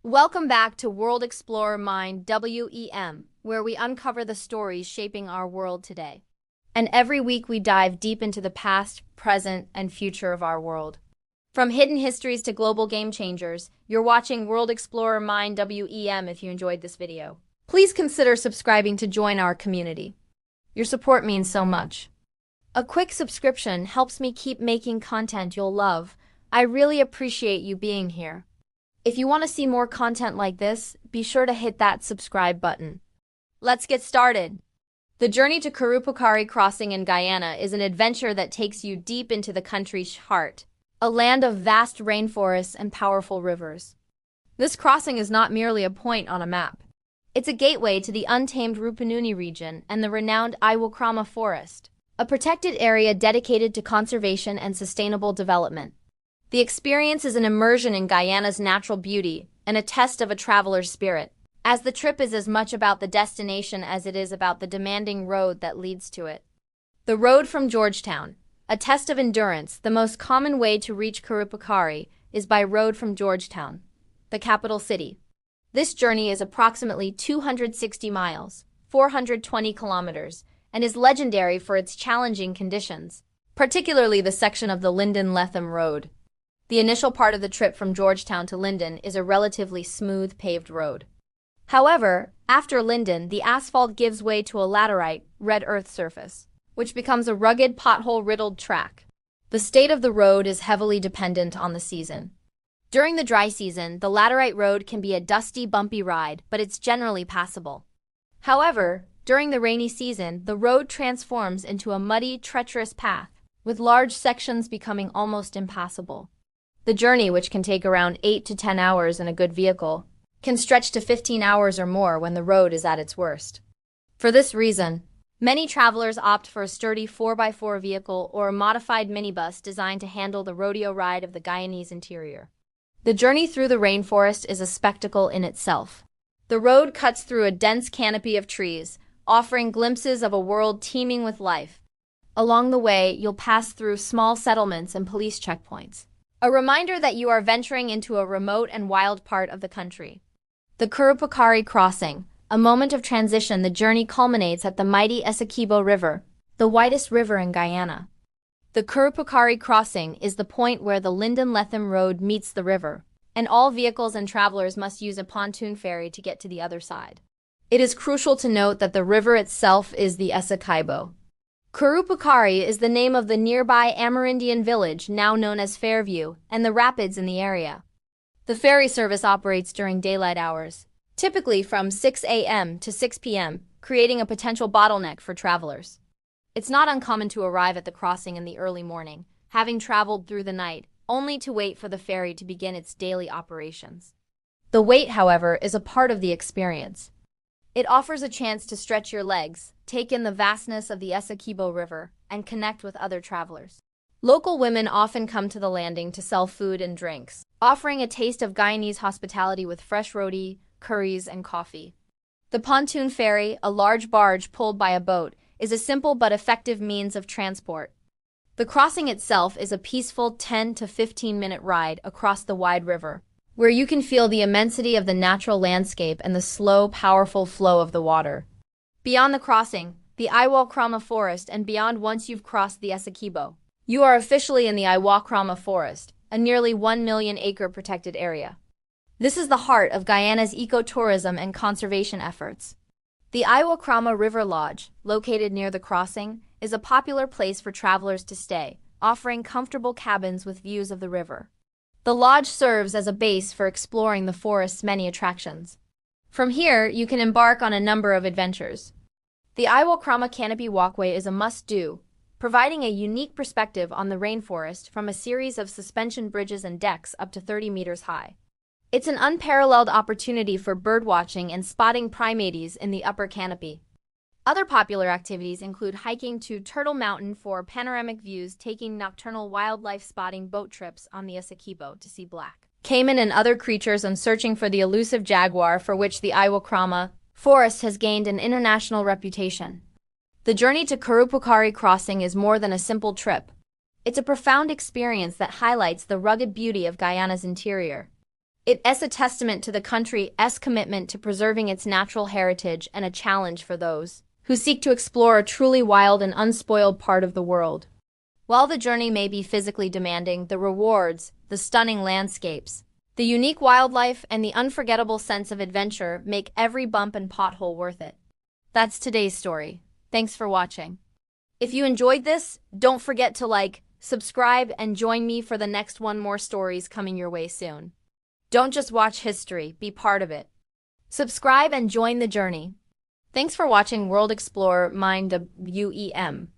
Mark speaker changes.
Speaker 1: Welcome back to World Explorer Mind WEM, where we uncover the stories shaping our world today. And every week we dive deep into the past, present, and future of our world. From hidden histories to global game changers, you're watching World Explorer Mind WEM if you enjoyed this video. Please consider subscribing to join our community. Your support means so much. A quick subscription helps me keep making content you'll love. I really appreciate you being here. If you want to see more content like this, be sure to hit that subscribe button. Let's get started. The journey to Kurupukari Crossing in Guyana is an adventure that takes you deep into the country's heart, a land of vast rainforests and powerful rivers. This crossing is not merely a point on a map. It's a gateway to the untamed Rupununi region and the renowned Iwokrama Forest, a protected area dedicated to conservation and sustainable development. The experience is an immersion in Guyana's natural beauty and a test of a traveler's spirit, as the trip is as much about the destination as it is about the demanding road that leads to it. The road from Georgetown, a test of endurance. The most common way to reach Kurupukari is by road from Georgetown, the capital city. This journey is approximately 260 miles, 420 kilometers, and is legendary for its challenging conditions, particularly the section of the Linden-Lethem Road. The initial part of the trip from Georgetown to Linden is a relatively smooth paved road. However, after Linden, the asphalt gives way to a laterite, red earth surface, which becomes a rugged, pothole-riddled track. The state of the road is heavily dependent on the season. During the dry season, the laterite road can be a dusty, bumpy ride, but it's generally passable. However, during the rainy season, the road transforms into a muddy, treacherous path, with large sections becoming almost impassable. The journey, which can take around 8 to 10 hours in a good vehicle, can stretch to 15 hours or more when the road is at its worst. For this reason, many travelers opt for a sturdy 4x4 vehicle or a modified minibus designed to handle the rodeo ride of the Guyanese interior. The journey through the rainforest is a spectacle in itself. The road cuts through a dense canopy of trees, offering glimpses of a world teeming with life. Along the way, you'll pass through small settlements and police checkpoints, a reminder that you are venturing into a remote and wild part of the country. The Kurupukari Crossing, a moment of transition. The journey culminates at the mighty Essequibo River, the widest river in Guyana. The Kurupukari Crossing is the point where the Linden-Lethem Road meets the river, and all vehicles and travelers must use a pontoon ferry to get to the other side. It is crucial to note that the river itself is the Essequibo. Kurupukari is the name of the nearby Amerindian village, now known as Fairview, and the rapids in the area. The ferry service operates during daylight hours, typically from 6 a.m. to 6 p.m., creating a potential bottleneck for travelers. It's not uncommon to arrive at the crossing in the early morning, having traveled through the night, only to wait for the ferry to begin its daily operations. The wait, however, is a part of the experience. It offers a chance to stretch your legs, take in the vastness of the Essequibo River, and connect with other travelers. Local women often come to the landing to sell food and drinks, offering a taste of Guyanese hospitality with fresh roti, curries, and coffee. The pontoon ferry, a large barge pulled by a boat, is a simple but effective means of transport. The crossing itself is a peaceful 10 to 15-minute ride across the wide river, where you can feel the immensity of the natural landscape and the slow, powerful flow of the water. Beyond the crossing, the Iwokrama Forest, and beyond, once you've crossed the Essequibo, you are officially in the Iwokrama Forest, a nearly 1 million acre protected area. This is the heart of Guyana's ecotourism and conservation efforts. The Iwokrama River Lodge, located near the crossing, is a popular place for travelers to stay, offering comfortable cabins with views of the river. The lodge serves as a base for exploring the forest's many attractions. From here, you can embark on a number of adventures. The Iwokrama Canopy Walkway is a must-do, providing a unique perspective on the rainforest from a series of suspension bridges and decks up to 30 meters high. It's an unparalleled opportunity for birdwatching and spotting primates in the upper canopy. Other popular activities include hiking to Turtle Mountain for panoramic views, taking nocturnal wildlife spotting boat trips on the Essequibo to see black caiman and other creatures, and searching for the elusive jaguar, for which the Iwokrama Forest has gained an international reputation. The journey to Kurupukari Crossing is more than a simple trip. It's a profound experience that highlights the rugged beauty of Guyana's interior. It's a testament to the country's commitment to preserving its natural heritage and a challenge for those who seek to explore a truly wild and unspoiled part of the world. While the journey may be physically demanding, the rewards, the stunning landscapes, the unique wildlife, and the unforgettable sense of adventure make every bump and pothole worth it. That's today's story. Thanks for watching. If you enjoyed this, don't forget to like, subscribe, and join me for the next one. More stories coming your way soon. Don't just watch history, be part of it. Subscribe and join the journey. Thanks for watching World Explorer Mind WEM.